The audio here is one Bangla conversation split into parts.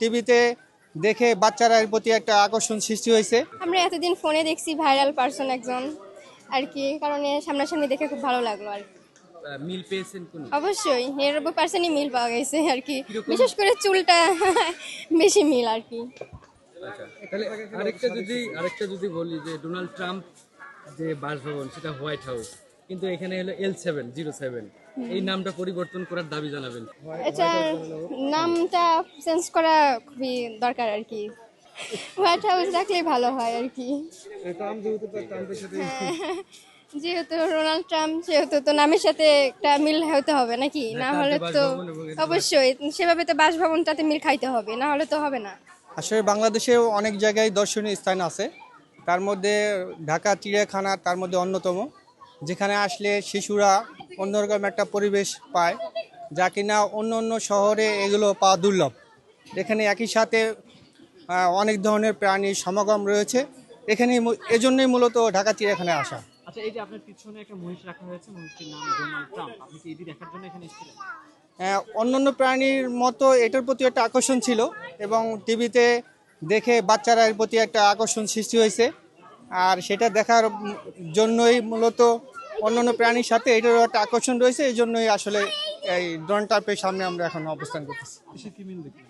টিভিতে দেখে বাচ্চারা এর প্রতি একটা আকর্ষণ সৃষ্টি হয়েছে। আমরা এতদিন ফোনে দেখছি ভাইরাল পারসন একজন আর কি, কারণে সামনাসামনি দেখে খুব ভালো লাগলো আর কি। মিল পেয়েছেন কোন? অবশ্যই এর পার্সনই মিল পাওয়া গেছে আর কি, কিরকম? বিশেষ করে চুলটা বেশি মিল আর কি। আচ্ছা, তাহলে আরেকটা যদি বলি যে ডোনাল্ড ট্রাম্প যে বাসভবন সেটা হোয়াইট হাউস, কিন্তু এখানে হলো L707, এই নামটা পরিবর্তন করার দাবি জানাবেন। এটার নামটা চেঞ্জ করা খুবই দরকার আর কি, হোয়াইট হাউস রাখলেই ভালো হয় আর কি। হ্যাঁ, যেহেতু ডোনাল্ড ট্রাম্প, সেহেতু তো নামের সাথে একটা মিল হতে হবে নাকি, না হলে তো বাসভবন এবং অবশ্যই সেভাবে তো বাসভবনটাতে মিল খাইতে হবে, না হলে তো হবে না। আসলে বাংলাদেশেও অনেক জায়গায় দর্শনীয় স্থান আছে, তার মধ্যে ঢাকা চিড়িয়াখানা তার মধ্যে অন্যতম, যেখানে আসলে শিশুরা অন্যরকম একটা পরিবেশ পায়, যা কিনা অন্য অন্য শহরে এগুলো পাওয়া দুর্লভ। এখানে একই সাথে অনেক ধরনের প্রাণীর সমাগম রয়েছে। এজন্যই মূলত ঢাকা চিড়িয়াখানায় আসা। আচ্ছা, এই যে আপনার পিছনে একটা মহিষ রাখা হয়েছে, মহিষটির নাম ডোনাল্ড ট্রাম্প, আপনি কি এটি দেখার জন্য এখানে এসেছিলেন? অন্যান্য প্রাণীর মতো এটার প্রতি একটা আকর্ষণ ছিল, এবং টিভিতে দেখে বাচ্চারা এর প্রতি একটা আকর্ষণ সৃষ্টি হয়েছে, আর সেটা দেখার জন্যই মূলত অন্যান্য প্রাণীর সাথে এটারও একটা আকর্ষণ রয়েছে। এই জন্যই আসলে এই ডোনাল্ড ট্রাম্পের সামনে আমরা এখন অবস্থান করতেছি। কিসের কি মিল দেখলেন?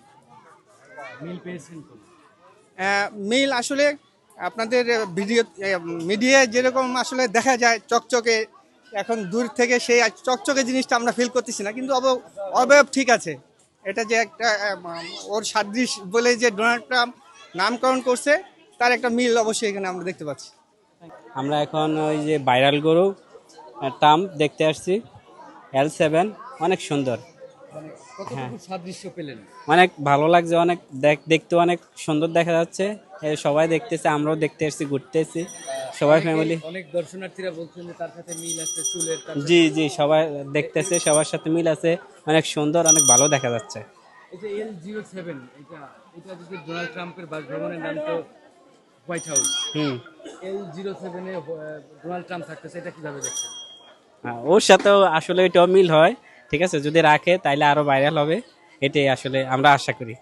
মিল পেয়েছেন কোন? মিল আসলে আপনাদের মিডিয়ায় যেরকম আসলে দেখা যায় চকচকে, এখন দূর থেকে সেই চকচকে জিনিসটা আমরা ফিল করতেছি না, কিন্তু অবয়ব ঠিক আছে। এটা যে একটা ওর সাদৃশ বলে যে ডোনাল্ড ট্রাম্প নামকরণ করছে, তার একটা মিল অবশ্যই এখানে আমরা দেখতে পাচ্ছি। আমরা এখন ওই যে ভাইরাল গরু ট্রাম্প দেখতে আসছি, L7, অনেক সুন্দর, কতটুকু সাদৃশ্য পেলেন? অনেক ভালো লাগছে, অনেক দেখতে অনেক সুন্দর দেখা যাচ্ছে। সবাই দেখতেছে, আমরাও দেখতে আসছি, ঘুরতে এসেছি সবাই ফ্যামিলি। অনেক দর্শনার্থীরা বলছেন যে তার সাথে মিল আছে চুলের, জি জি, সবাই দেখতেছে, সবার সাথে মিল আছে, অনেক সুন্দর, অনেক ভালো দেখা যাচ্ছে। এই যে L07, এটা যদি ডোনাল্ড ট্রাম্পের বাসভবনের নাম তো হোয়াইট হাউস, L07 এ ডোনাল্ড ট্রাম্প থাকতেছে, এটা কিভাবে দেখছেন? ওর সাথেও আসলে এটাও মিল হয়, ঠিক আছে, যদি রাখে তাইলে আরো ভাইরাল হবে, এটাই আসলে আমরা আশা করি।